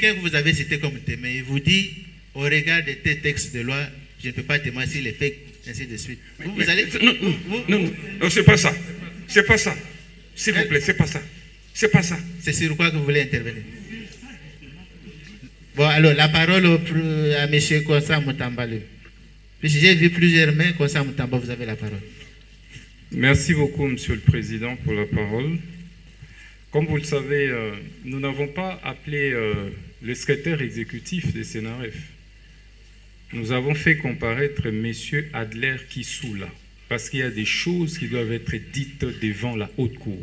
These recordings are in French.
quelqu'un que vous avez cité comme témoin, il vous dit, au regard de tes textes de loi, je ne peux pas témoigner s'il est fait, ainsi de suite. Vous allez... Non, c'est pas ça. C'est pas ça. S'il vous plaît, c'est pas ça. C'est pas ça. C'est sur quoi que vous voulez intervenir? Bon, alors, la parole à M. Konsa Moutamba. Puisque j'ai vu plusieurs mains, Konsa Moutamba, vous avez la parole. Merci beaucoup, Monsieur le Président, pour la parole. Comme vous le savez, nous n'avons pas appelé le secrétaire exécutif des CNRF. Nous avons fait comparaître M. Adler Kissoula, parce qu'il y a des choses qui doivent être dites devant la haute cour.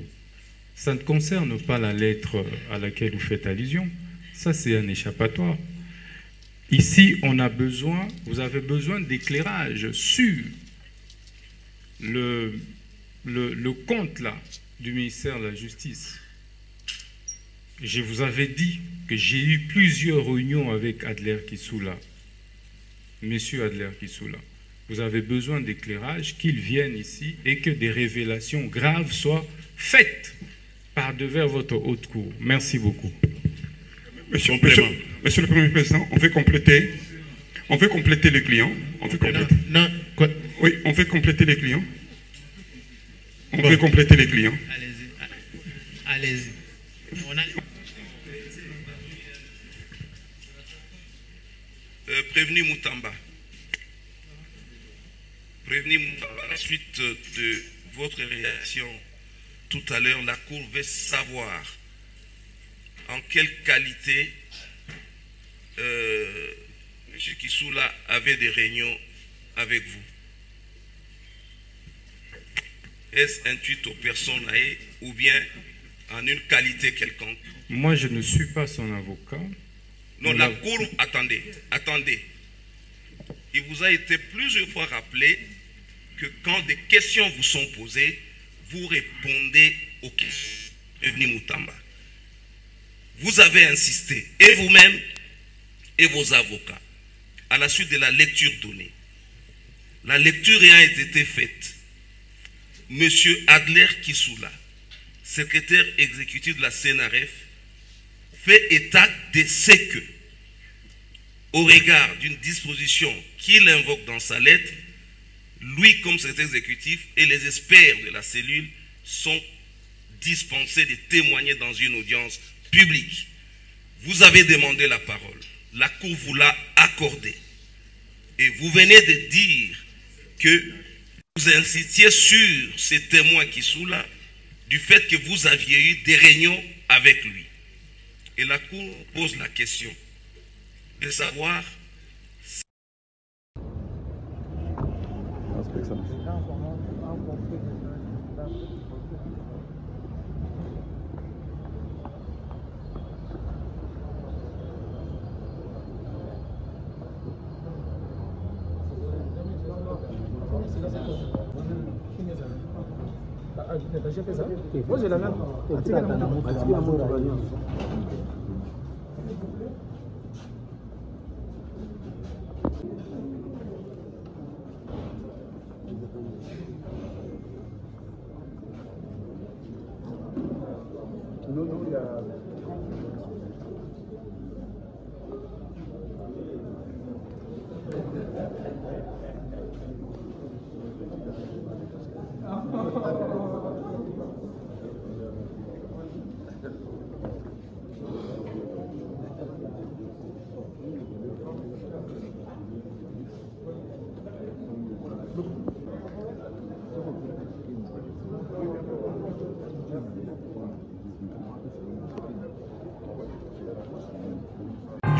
Ça ne concerne pas la lettre à laquelle vous faites allusion. Ça, c'est un échappatoire. Ici, on a besoin, vous avez besoin d'éclairage sur le compte là, du ministère de la Justice. Je vous avais dit que j'ai eu plusieurs réunions avec Adler Kissoula. Monsieur Adler Kissoula, vous avez besoin d'éclairage, qu'il vienne ici et que des révélations graves soient faites par devers votre haute cour. Merci beaucoup. Monsieur le Premier Président, on fait compléter les clients. On fait compléter. Non, quoi? Oui, on fait compléter les clients. On fait compléter les clients. Allez-y. Allez-y. Prévenu Moutamba. Prévenu Moutamba, à la suite de votre réaction tout à l'heure, la Cour veut savoir en quelle qualité M. Kissoula avait des réunions avec vous. Est-ce intuite aux personnes ou bien en une qualité quelconque? Moi, je ne suis pas son avocat. Non, la Cour, attendez. Il vous a été plusieurs fois rappelé que quand des questions vous sont posées, vous répondez aux questions. Prévenu Moutamba. Vous avez insisté, et vous-même, et vos avocats, à la suite de la lecture donnée. La lecture ayant été faite, M. Adler Kissoula, secrétaire exécutif de la CNRF, fait état de ce que, au regard d'une disposition qu'il invoque dans sa lettre, lui comme secrétaire exécutif et les experts de la cellule sont dispensés de témoigner dans une audience publique. Vous avez demandé la parole. La Cour vous l'a accordée. Et vous venez de dire que vous insistiez sur ces témoins qui sont là, du fait que vous aviez eu des réunions avec lui. Et la Cour pose la question de savoir moi j'ai la même.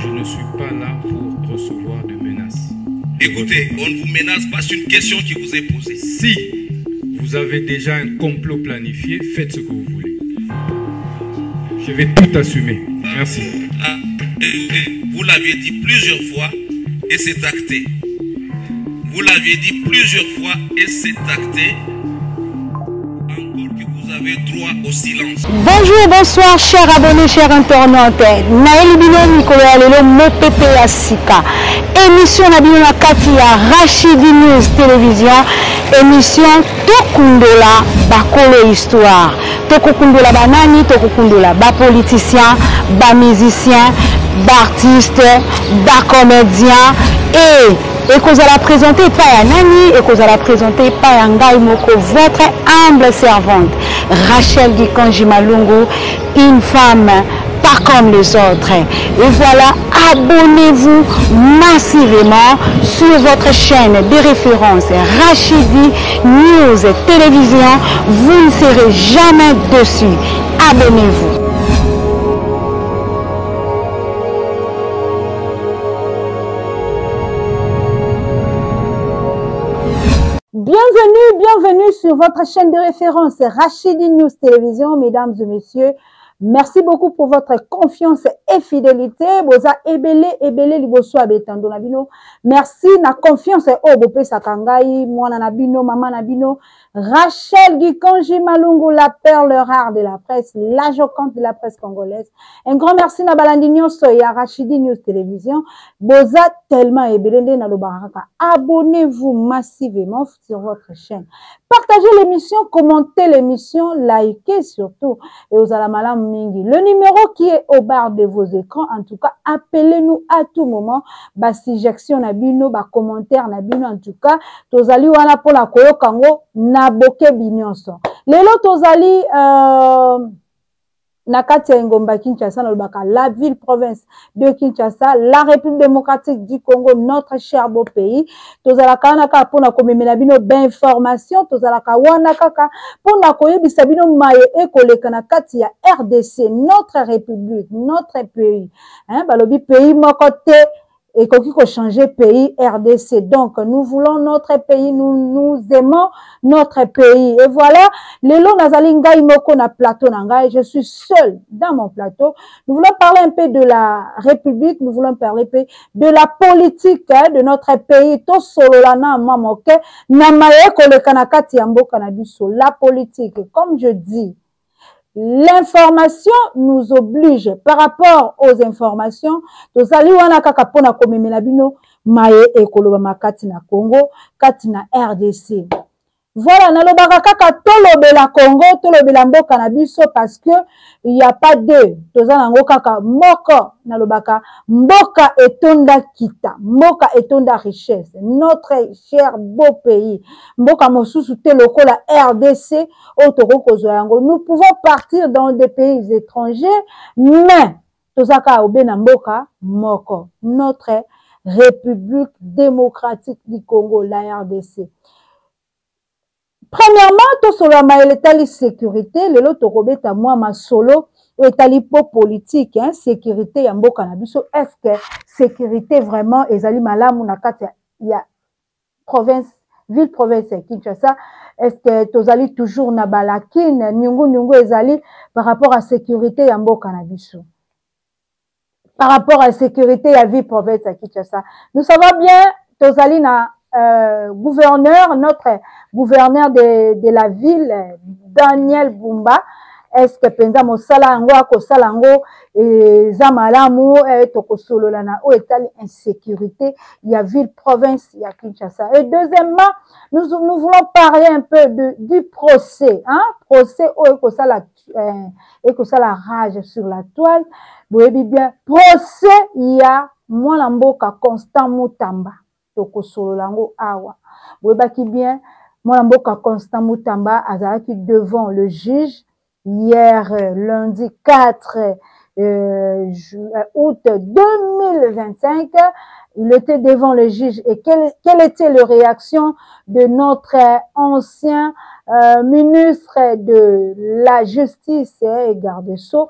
Je ne suis pas là pour recevoir de menaces. écoutez, on ne vous menace pas, c'est une question qui vous est posée. Si vous avez déjà un complot planifié, faites ce que vous voulez. Je vais tout assumer. Merci. Vous l'aviez dit plusieurs fois et c'est acté. Vous l'aviez dit plusieurs fois et c'est acté. Encore que vous avez droit au silence. Bonjour, bonsoir, chers abonnés, chers internautes. Naël Bino Nicolas Lelo Mopepe Asika. Émission Nabino Katia Rachidi News Télévision. Émission Tokundola Bakolo Histoire. Tokundola Banani, Tokundola Ba politicien, ba musicien. d'artistes, de comédiens et que vous allez présenter par Nani et que vous allez présenter par Ngai Moko, votre humble servante, Rachel Gikonji Malungu, une femme pas comme les autres. Et voilà, abonnez-vous massivement sur votre chaîne de référence Rachidi News Télévision. Vous ne serez jamais dessus. Abonnez-vous. Bienvenue sur votre chaîne de référence Rachidi News Télévision, mesdames et messieurs. Merci beaucoup pour votre confiance et fidélité. Boza ebele liboso abetando na bino. Merci na confiance o bope sakangai mwana na bino mama na bino. Rachel Gikonji Malungu, la perle rare de la presse, la joconte de la presse congolaise. Un grand merci na balandinyo soya Rachidi News Télévision. Boza tellement ebele na lobaraka. Abonnez-vous massivement sur votre chaîne. Partagez l'émission, commentez l'émission, likez surtout. Et aux alamalam mingi. Le numéro qui est au bas de vos écrans, en tout cas, appelez-nous à tout moment. Ba suggestion na bino, ba commentaire na bino, en tout cas. Tozali wana pour la koyo kango na boke binyonso. Lelo tozali Nakati ya Ngomba Kinshasa, la ville-province de Kinshasa, la République démocratique du Congo, notre cher beau pays. Tozalaka naka pona komemela bino d'information, tozalaka wana kaka pona koyebisa bino maye ekoleka na kati ya RDC, notre république, notre pays. Hein, balobi pays moko te et qu'on changer pays RDC. Donc, nous voulons notre pays, nous aimons notre pays. Et voilà, les lots nazalinga imoko na plateau nanga, je suis seul dans mon plateau. Nous voulons parler un peu de la République, nous voulons parler un peu de la politique hein, de notre pays. To solo lana mamoke, na maye koleka na kati ya mboka na biso. La politique, comme je dis, l'information nous oblige par rapport aux informations. Tozali wana kaka pona komemela bino maye ekoloba makati na Congo, kati na RDC. Voilà, nalobaka kaka tolobela Congo, tolobela mboka na biso parce que il y a pas deux. Tozala ngo kaka moko nalobaka mboka etonda kita, mboka etonda richesse. Notre cher beau pays, mboka mosusu te lokola RDC otoko kozwa yango. Nous pouvons partir dans des pays étrangers, mais tozaka obena mboka moko, notre République démocratique du Congo, la RDC. Premièrement, tout cela ma étali sécurité, le lot robeta moi ma solo étali politique, hein, sécurité ya mboka na biso. Est-ce que sécurité vraiment ezali malamu na kati ya province, ville province ya Kinshasa? Est-ce que tozali toujours na balakine nyungu ezali par rapport à sécurité ya mboka na biso? Par rapport à sécurité ya ville province ya Kinshasa. Nous savons bien tozali na gouverneur, notre gouverneur de la ville, Daniel Bumba. Est-ce que penza mosala yango akosala yango ezamalamu tokosolo lana o etali insécurité il y a ville province il y a Kinshasa. Et deuxièmement, nous voulons parler un peu du procès, hein, procès o ekosala rage sur la toile. Boyebi bien procès il y a mwana mboka Constant Mutamba. Tokosololango awa. Boyebaki bien, mwana mboka Constant Mutamba azalaki devant le juge hier lundi 4 août 2025. Il était devant le juge. Et quelle était la réaction de notre ancien ministre de la Justice et garde-sceau,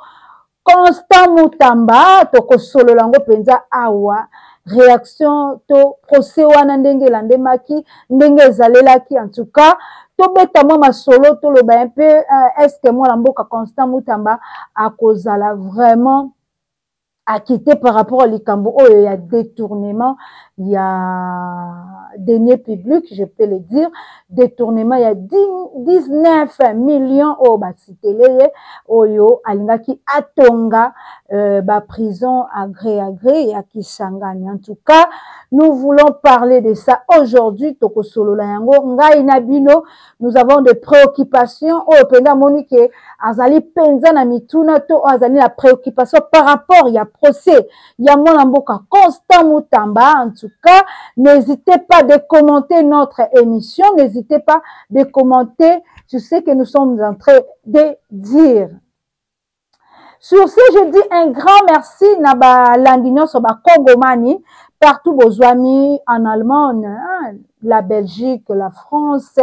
Constant Mutamba, tokosololango penza awa. Réaction to procès wana ndenge landemaki ndenge ezalelaki en tout cas to beta moi ma solo to lo ba un peu est-ce que moi la mboka Constant Mutamba akozala vraiment acquitté par rapport à l'ikambo oh il y a détournement, il y a deniers publics, je peux le dire, détournement, il y a 19 millions au basitele oyo alingaki atonga prison à gré et à Kisangani. En tout cas, nous voulons parler de ça aujourd'hui. Toko solo la yango ngai na bino, nous avons des préoccupations au penda monique azali penza na mituna to azali la préoccupation par rapport il y a procès Yamona Mboka Constant Mutamba. En tout cas, n'hésitez pas de commenter notre émission, n'hésitez pas de commenter sur ce que nous sommes en train de dire. Sur ce, je dis un grand merci Naba Landignon sur Kongomani, partout vos amis en Allemagne, hein, la Belgique, la France,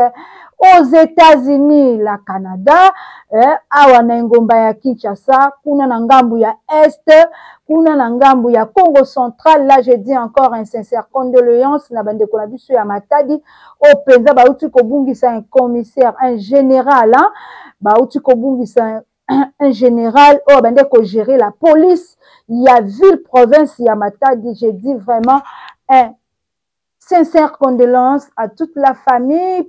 aux États-Unis, la Canada, awa na ngomba ya Kinshasa, kuna na ngambu ya Est, kuna na ngambu ya Congo central. Là, je dis encore un sincère condoléance na bande ko na biso ya Matadi, au penza ba uti ko bungisa un commissaire, un général, hein, ba uti ko bungisa un général, oh bande ko gérer la police, il y a ville province ya Matadi. Je dis vraiment un sincère condoléances à toute la famille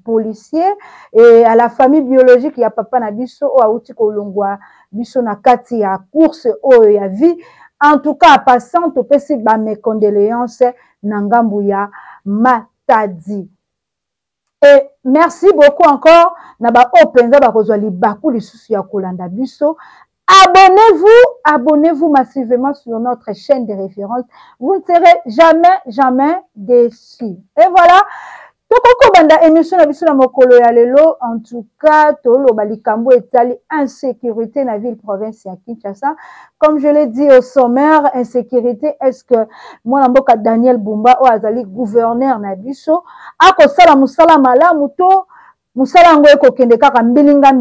policier et à la famille biologique ya papa na biso o auti kolongwa biso na kati ya course o ya vie. En tout cas, passant to pesi ba mes condoléances na ngambu ya Matadi. Et merci beaucoup encore na ba openza ba kozwa libaku lisusu ya kolanda biso. Abonnez-vous massivement sur notre chaîne de référence. Vous ne serez jamais déçus. Et voilà. Toko banda émission na biso na mokolo ya lelo. En tout cas, tolo balikambo etali insécurité na ville province ya Kinshasa. Comme je l'ai dit au sommaire, insécurité, est-ce que moi namboka Daniel Bumba o azali gouverneur na biso ako sala musala malamu to musala ngo ekokende kaka mbilinga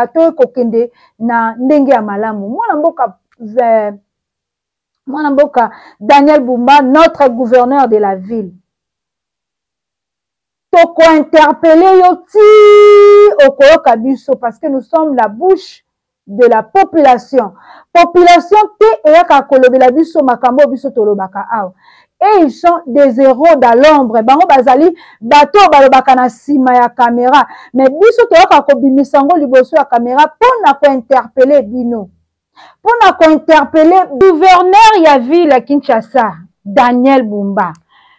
to ekokende na ndenge ya malamu. Mwana mboka Daniel Bumba, notre gouverneur de la ville, toko interpeller yoti okoyoka biso parce que nous sommes la bouche de la population. Population te eyaka kolobela biso makambo biso tolobaka awa. Et ils sont des héros dans l'ombre. Bango bazali bato balobaka na sima ya caméra. Mais biso toyoka kobimisango liboso ya caméra pona ko interpeller bino. Pona ko interpeller gouverneur ya ville ya Kinshasa, Daniel Bumba.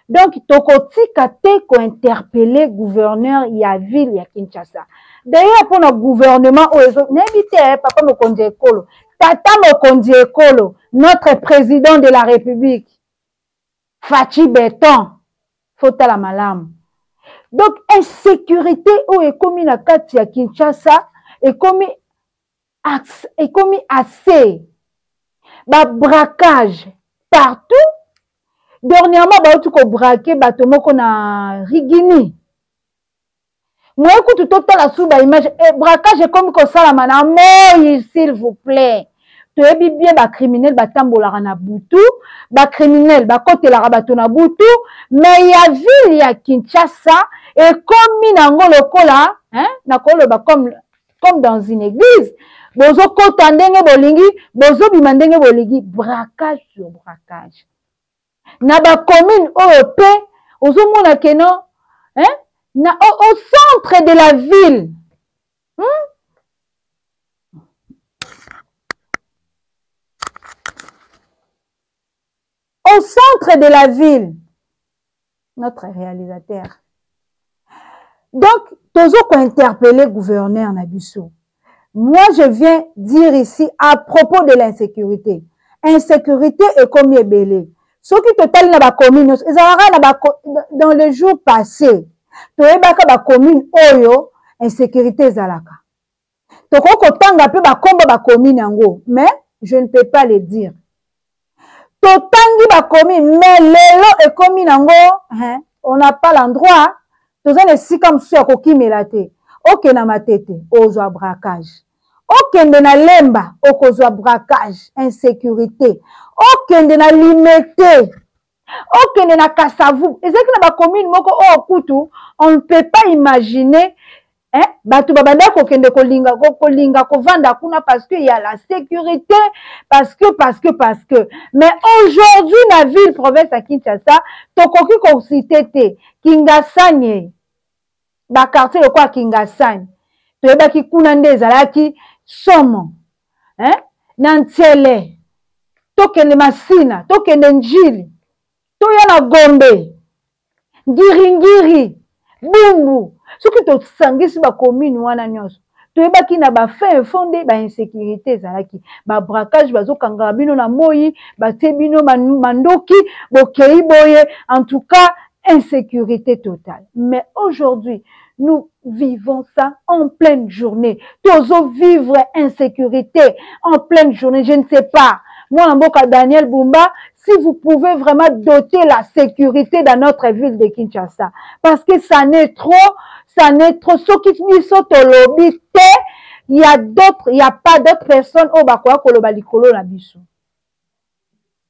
Donc tokotika te ko interpeller gouverneur ya ville ya Kinshasa. D'ailleurs pour notre gouvernement n'invite papa Mokonzi Ekolo, tata Mokonzi Ekolo, notre président de la République. Fachi Béton, faut la malam. Donc, insécurité ou économie na kati ya Kinshasa, économie assez. Ba braquage partout. Dernièrement, ba tout ko braquer bato moko na Rigini. Moi écoute tout la sous ba image braquage est comme ko sala mana moi s'il vous plaît. Toyebi bien ba criminel batambolaka na butu, ba criminel ba kotelaka bato na butu, mais ya ville ya Kinshasa et comme nango lokola, hein, na koloba comme dans une église, bozo kota ndenge bolingi, bozo bima ndenge bolingi, braquage sur braquage. Na ba commune OEP, ozo mona keno, hein, na au centre de la ville. Au centre de la ville, notre réalisateur. Donc, toujours qu'on interpeller le gouverneur Nabiso. Moi, je viens dire ici à propos de l'insécurité. Insécurité est comme belé. Ce qui total na ba commune, dans les jours passés, toyebaka ba commune oyo insécurité zalaka. Toko kotanga pe ba komba ba commune yango, mais je ne peux pas le dire. Totangi ba commune, mais lelo et commune yango, hein, on n'a pas l'endroit. Toza le si comme ça kokimelate. Ok na matete, ozwa braquage. Ok na lemba, okozwa braquage, insécurité. Ok na limité. Ok na Kasavu. Et c'est que na ba commune moko o kutu, on ne peut pas imaginer. Hein? Batu babanda kokende kolinga kovanda kuna parce que il y a la sécurité, parce que. Mais aujourd'hui, na ville province à Kinshasa, tokoki ko cité Kingasanye. Ba quartier le quoi Kingasanye. Toyeba ki kuna nde ezalaki somo. Hein? Nantiele. Tokende Masina, tokende Njili. Toya na Gombe. Ngiringiri. Bumbu. Ce que tu sangis ba commune wana nyonso toyebaki na ba fin fondé ba insécurité ezalaki ba braquage bazokanga bino na moyi batie bino mandoki bokei boye, en tout cas insécurité totale. Mais aujourd'hui nous vivons ça en pleine journée. Tozo vivre insécurité en pleine journée. Je ne sais pas. Moi, en Mboka Daniel Bumba, si vous pouvez vraiment doter la sécurité dans notre ville de Kinshasa. Parce que ça n'est trop, ça n'est trop. Ce qui il y a d'autres, il n'y a pas d'autres personnes au Bakoa Kolobalikolo la biso.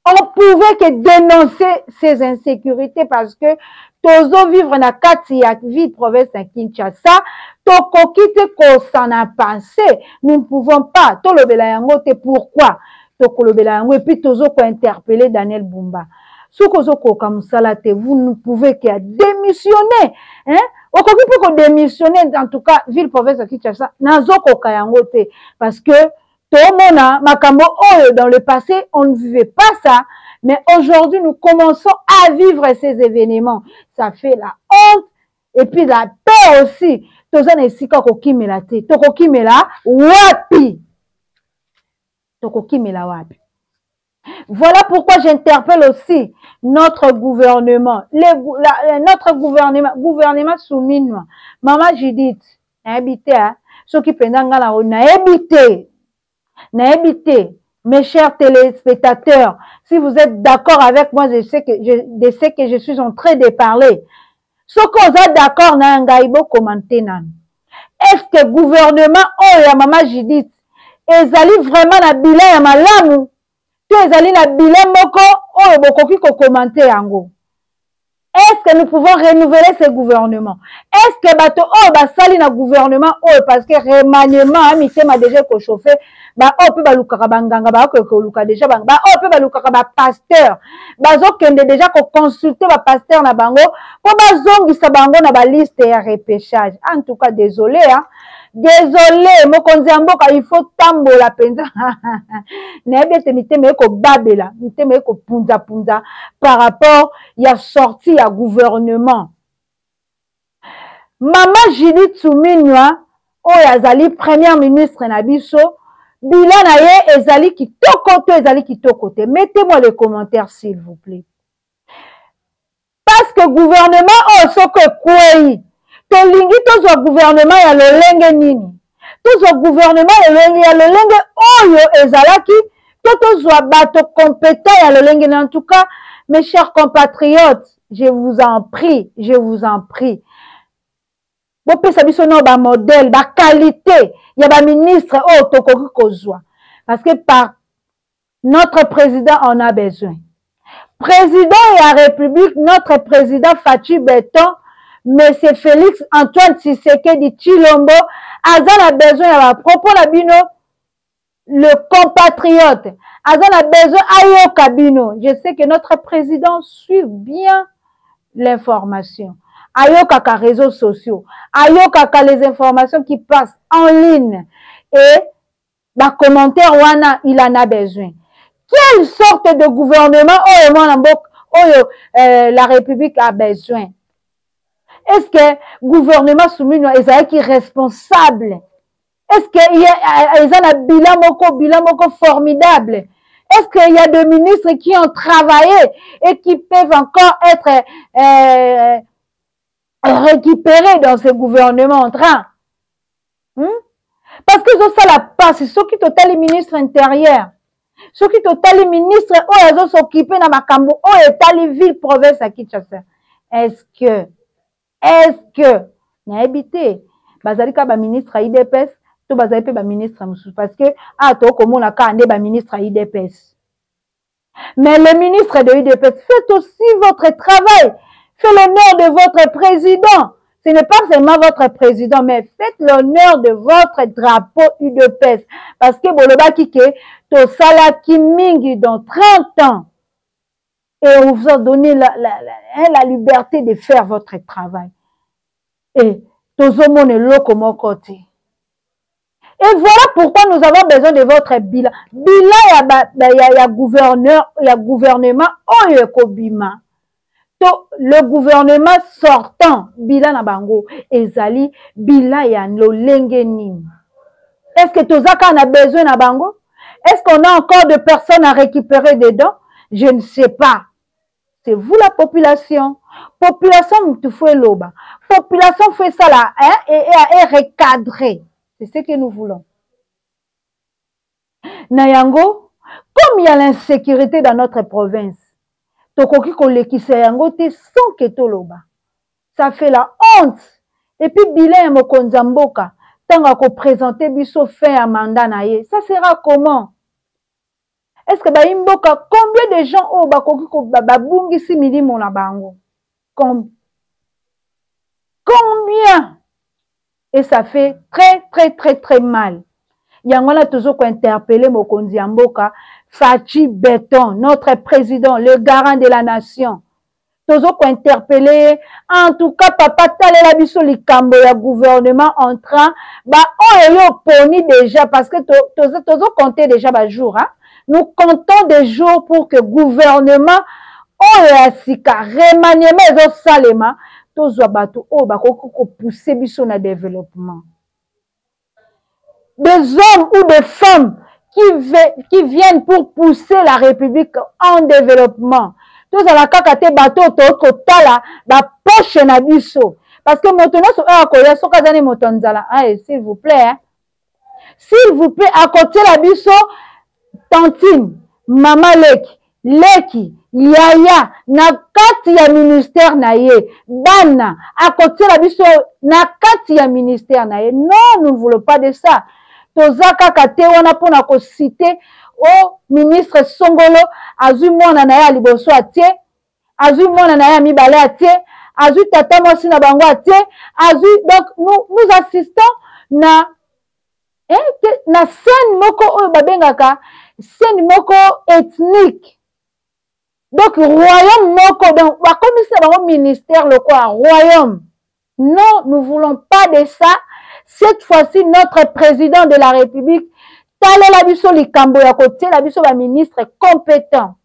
On pouvait que dénoncer ces insécurités parce que tozo vivre na kati ya ville province à Kinshasa, toko kite ko s'en a pensé, nous ne pouvons pas. Tolobela yango te pourquoi? Toko lobela yango et puis tozo ko interpeller Daniel Bumba. Sokozo ko kamusala te, vous ne pouvez qu'à démissionner, hein? Okoki peut ko démissionner en tout cas ville province à Kinshasa, nazo ko kayango te parce que Tomona, Makambo, dans le passé, on ne vivait pas ça, mais aujourd'hui, nous commençons à vivre ces événements. Ça fait la honte et puis la peur aussi. Tozana esika kokimela te, tokokimela wapi. Tokokimela wapi. Voilà pourquoi j'interpelle aussi notre gouvernement, notre gouvernement soumis. Maman Judith, habité, ceux qui prennent na habité. Mes chers téléspectateurs, si vous êtes d'accord avec moi, je sais que je suis en train de parler. Ce qu'on est d'accord, commenter. Est-ce que le gouvernement, la maman Judith, ezali vraiment na bilan ya malamu, to ezali na bilan moko, bokoki ko commenter yango. Est-ce que nous pouvons renouveler ce gouvernement? Est-ce que bato basali na gouvernement parce que remaniement m'a déjà chauffé peut balukaka banganga ko luka déjà peut balukaka ba pasteur bazokende déjà ko consulter ba pasteur na bango po bazongisa bango na ba liste ya repêchage. En tout cas désolé hein. Désolé, mokonzi mboka il faut tambola penza. Nebete miteme ko babela, miteme ko punza par rapport ya sorti ya gouvernement. Maman Judith Suminwa yazali première ministre na biso, bilan na ye ezali kitoko te. Mettez-moi les commentaires s'il vous plaît. Parce que gouvernement soko kwei tolingi tozwa gouvernement ya lolenge nini, tozwa gouvernement ya lolenge oyo ezalaki tozwa bato compétent ya lolenge. En tout cas mes chers compatriotes, je vous en prie bopesa biso na ba modèle ba qualité ya ba ministre tokoki kozwa parce que par notre président on a besoin. Président de la République, notre président Fatou Béton, Monsieur Félix Antoine Tshisekedi Tshilombo, a besoin de propos la bino, le compatriote, a besoin ayo kabino. Je sais que notre président suit bien l'information. Ayo kaka réseaux sociaux, ayo kaka les informations qui passent en ligne et la commentaire wana il en a besoin. Quelle sorte de gouvernement la République a besoin? Est-ce que le gouvernement soumis est responsable? Est-ce qu'il y a un bilan formidable? Est-ce qu'il y a des ministres qui ont travaillé et qui peuvent encore être récupérés dans ce gouvernement en train? Parce que ça la passe, ceux qui sont les ministres intérieurs. Ceux qui sont les ministres, ils ont s'occupé dans Makambo, ils sont les villes, provinces à Kinshasa. Est-ce que, n'a habité, bazalika ba ministre à IDPS, to bazalipe ba ministre musu, parce que, to comme on kande ba ministre à IDPS. Mais le ministre de IDPS, faites aussi votre travail. Faites l'honneur de votre président. Ce n'est pas seulement votre président, mais faites l'honneur de votre drapeau UDPS. Parce que Boloba Kike, to salaki mingi dans 30 ans. Et on vous a donné la liberté de faire votre travail. Et tozomone loko mokote. Et voilà pourquoi nous avons besoin de votre bilan. Bilan ya gouvernement oyo ekobima. Le gouvernement sortant, bilan na bango, ezali bilan ya lolenge nini. Est-ce que Tozaka en a besoin à Bango? Est-ce qu'on a encore de personnes à récupérer dedans? Je ne sais pas. C'est vous la population. Population, tu fais l'oba. Population fait ça là, hein, et recadrer. C'est ce que nous voulons. Nayango, comme il y a l'insécurité dans notre province, Tokoki kolekise yango te sans que toloba. Ça fait la honte. Et puis bilan mokonza mboka, tanga ko présenter biso fin à mandat na ye. Ça sera comment? Est-ce que ba mboka combien de gens au bakoki ko babungisi milimo na bango? Combien? Et ça fait très mal. Yango na toujours ko interpeller mokonzi mboka Fachi Béton, notre président, le garant de la nation. Toujours ko interpeller, en tout cas papa talela biso likambo ya gouvernement entrant, ba on yo poni déjà parce que toujours compter déjà ba jour, hein. Nous comptons des jours pour que gouvernement on asika remaniement zo salema tozwa bato o bakoko ko pousser biso na développement. Des hommes ou des femmes qui viennent pour pousser la République en développement. Tous à la kakate bateau tala ba poche na biso parce que motono so akoya so kazani motonzala s'il vous plaît, hein? S'il vous plaît, à côté la biso tantine mama leki yaya na kati ya ministère na ye bana à côté la biso na kati ya ministère na ye. Non, nous ne voulons pas de ça. Tozaka kate wana pona ko citer au ministre Songolo azui mwana na ya liboso atie azui mwana na ya mibale atie azui tata mosi na bango atie azui. Donc nous assistons na scène moko oyo babengaka scène moko ethnique. Donc royaume moko donc ba commissaire bango ministère le quoi royaume. Non, nous voulons pas de ça. Cette fois-ci, notre président de la République, talela biso likambo ya côté la biso ba ministre compétent.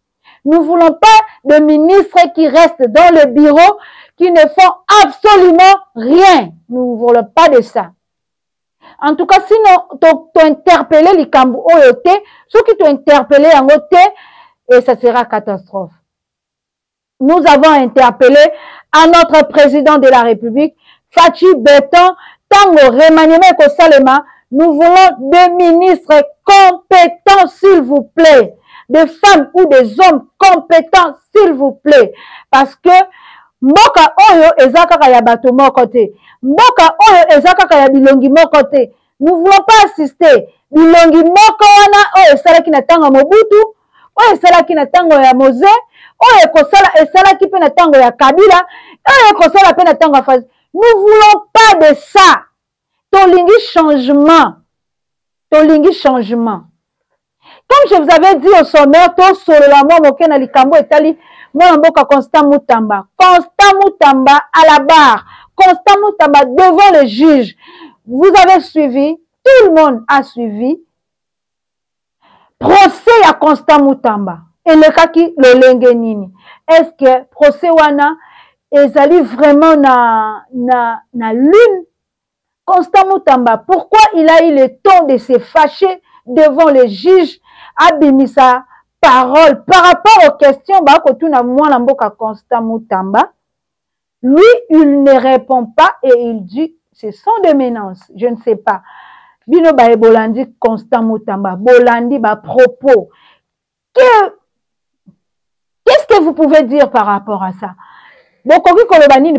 Nous voulons pas de ministres qui restent dans le bureau, qui ne font absolument rien. Nous ne voulons pas de ça. En tout cas, sinon, tu interpeller likambo oyote, ceux qui t'ont interpellé en côté, et ça sera catastrophe. Nous avons interpellé à notre président de la République, Fachi Béton, tango remaniement ko salema, nous voulons des ministres compétents, s'il vous plaît. Des femmes ou des hommes compétents, s'il vous plaît. Parce que, mboka oyo ezaka ya bato moko te. Mboka oyo ezaka ya bilongi moko te. Nous voulons pas assister. Bilongi moko wana oyo esalaki na tango Mobutu, oyo esalaki na tango ya Moze, oyo esalaki pe na tango ya Kabila, oyo ekosala pe na tango ya Fazi. Nous voulons pas de ça. Tolingi changement. Tolingi changement. Comme je vous avais dit au sommaire, to solo la moi moke na likambo etali moi mboka Constant Mutamba. Constant Mutamba à la barre. Constant Mutamba devant le juge. Vous avez suivi, tout le monde a suivi. Procès à Constant Mutamba. Et le cas qui le lenge nini. Est-ce que procès wana ezali vraiment na lune? Constant Mutamba, pourquoi il a eu le temps de se fâcher devant les juges, abimisa parole par rapport aux questions Constant Mutamba? Lui, il ne répond pas et il dit, ce sont des menaces, je ne sais pas. Bino ba Bolandi Constant Mutamba, Bolandi ba propos. Qu'est-ce que vous pouvez dire par rapport à ça? Donc,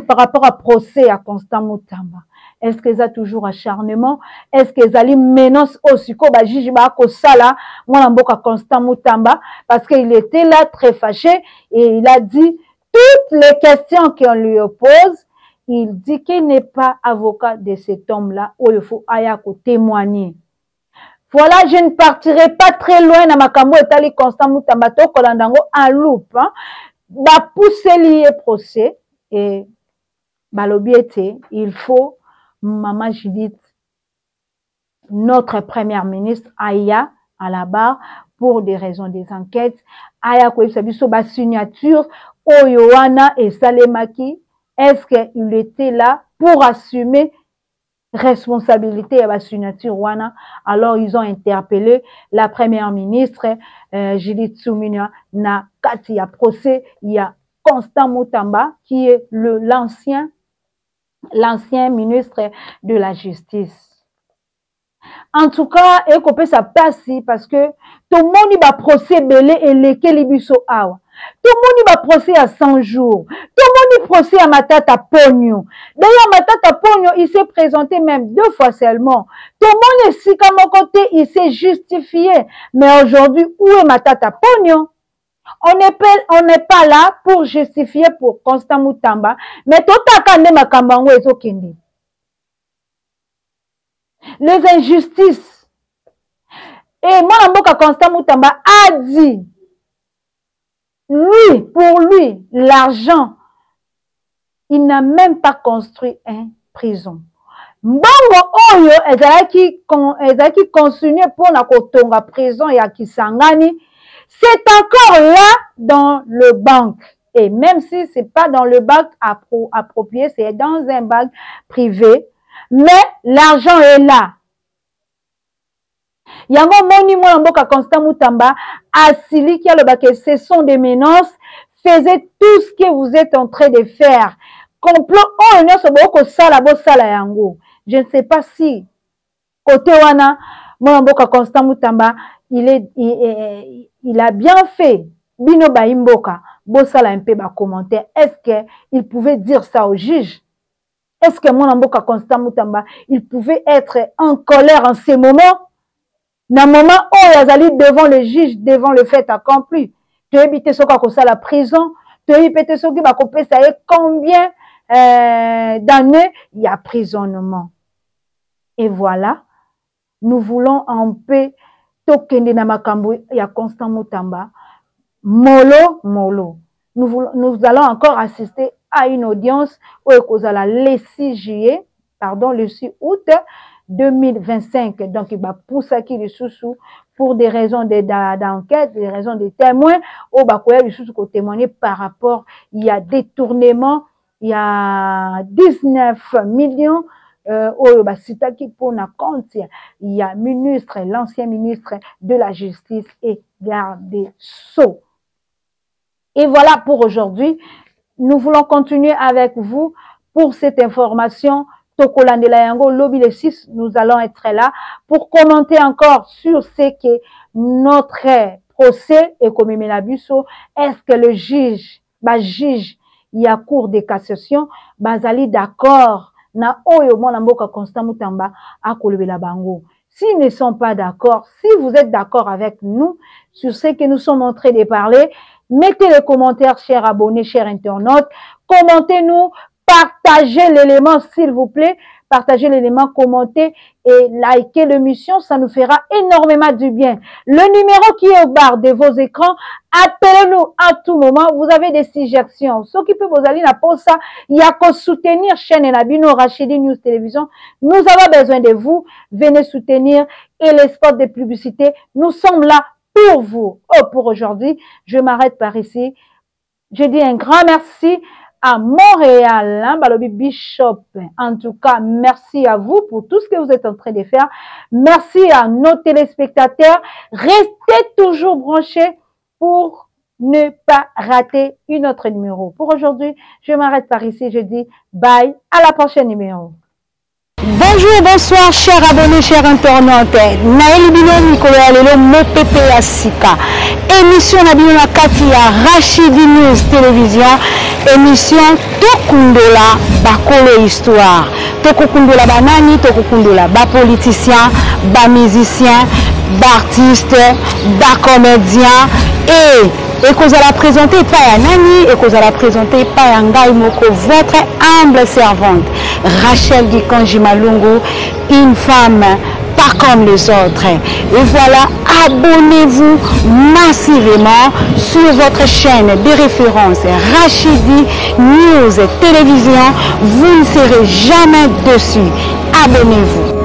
par rapport à procès à Constant Mutamba, est-ce qu'ils ont toujours acharnement? Est-ce qu'ils ont menace aussi? Juge Sala, moi, Constant Mutamba, parce qu'il était là très fâché et il a dit toutes les questions qu'on lui oppose. Il dit qu'il n'est pas avocat de cet homme-là, où il faut témoigner. Voilà, je ne partirai pas très loin dans ma camo etali Constant Mutamba to kolandango en loupe. Hein. Ba pousser lié procès et balobiete, il faut Maman Judith, notre première ministre, Aya à la barre pour des raisons des enquêtes. Aya ko biso ba signature Oyoana et Salemaki. Est-ce qu'il était là pour assumer responsabilité à la signature wana. Alors ils ont interpellé la première ministre Judith Suminwa na kati ya procès. Il y a Constant Mutamba qui est l'ancien ministre de la Justice. En tout cas, et qu'on peut ça passer parce que tout le monde va procès belé et lesquels biso awa. Tout le monde va procès à 100 jours. Tout le monde procès à Matata Pogno. D'ailleurs, Matata Pogno, il s'est présenté même 2 fois seulement. Tout le monde est si comme côté, il s'est justifié. Mais aujourd'hui, où est Matata Pogno? On n'est pas là pour justifier pour Constant Mutamba. Mais tout à kande makambango ezokende. Les injustices. Et moi, Mboka Constant Mutamba a dit, lui, pour lui, l'argent, il n'a même pas construit une prison. Mbongo oyo, ezalaki continué pour la kotonga prison ya Kisangani, c'est encore là dans le banque. Et même si c'est pas dans le banque approprié, c'est dans un banque privé, mais l'argent est là. Yango moni mwana mboka Constant Mutamba asili qui a le bac, ce sont des menaces, faisait tout ce que vous êtes en train de faire. Complot oh nyonso boko sala bo sala yango. Je ne sais pas si côté wana mwana mboka Constant Mutamba il a bien fait bino ba imboka bo sala un peu ba commentaire. Est-ce que il pouvait dire ça au juge? Est-ce que mwana mboka Constant Mutamba il pouvait être en colère en ces moments? Dans le moment où il a devant le juge, devant le fait accompli, tu as évité ce qu'on a la prison, tu as évité ce qui va couper ça et combien d'années il y a emprisonnement. Et voilà, nous voulons en paix tokende na makambo ya Constant Mutamba, mollo. Nous allons encore assister à une audience où le 6 juillet, pardon, le 6 août 2025. Donc, il va pousser qui les sous pour des raisons d'enquête, des raisons de témoins, au bakoya les sous pour témoigner par rapport, il y a détournement, il y a 19 millions au basitaki pour na compte, il y a ministre, l'ancien ministre de la Justice et garde des Sceaux. Et voilà pour aujourd'hui. Nous voulons continuer avec vous pour cette information. Tokolandela yango lobby le 6, nous allons être là pour commenter encore sur ce que notre procès est comme Menabuso. Est-ce que le juge, il y a cour de cassation, bazali d'accord na oyo mwana mboka Constant Mutamba akolobela bango. S'ils ne sont pas d'accord, si vous êtes d'accord avec nous sur ce que nous sommes en train de parler, mettez les commentaires, chers abonnés, chers internautes, commentez-nous. Partagez l'élément, s'il vous plaît. Partagez l'élément, commentez et likez l'émission. Ça nous fera énormément du bien. Le numéro qui est au bas de vos écrans, appelez-nous à tout moment. Vous avez des suggestions. Ceux qui peuvent vous aller pour ça, il y a qu'à soutenir chaîne Nabino Rachidi News Télévision. Nous avons besoin de vous. Venez soutenir et les spots de publicité. Nous sommes là pour vous. Oh, pour aujourd'hui, je m'arrête par ici. Je dis un grand merci à Montréal, hein, Balobi Bishop. En tout cas, merci à vous pour tout ce que vous êtes en train de faire. Merci à nos téléspectateurs. Restez toujours branchés pour ne pas rater une autre numéro. Pour aujourd'hui, je m'arrête par ici. Je dis bye, à la prochaine numéro. Bonjour, bonsoir, chers abonnés, chers internautes. Naël Bino Nicolas Lelo Mopepe Asika. Émission Nabino Katia Rachidi News Télévision. Émission Tokundola Bakolo Histoire. Tokundola Banani, Tokundola Ba politicien, Ba musicien, Ba artiste, Ba comédien et que vous allez présenter pas à Nani et que vous allez présenter pas à Ngai Moko, votre humble servante Rachel Gikonji Malungu, une femme pas comme les autres. Et voilà, abonnez-vous massivement sur votre chaîne de référence Rachidi News Télévision. Vous ne serez jamais dessus. Abonnez-vous.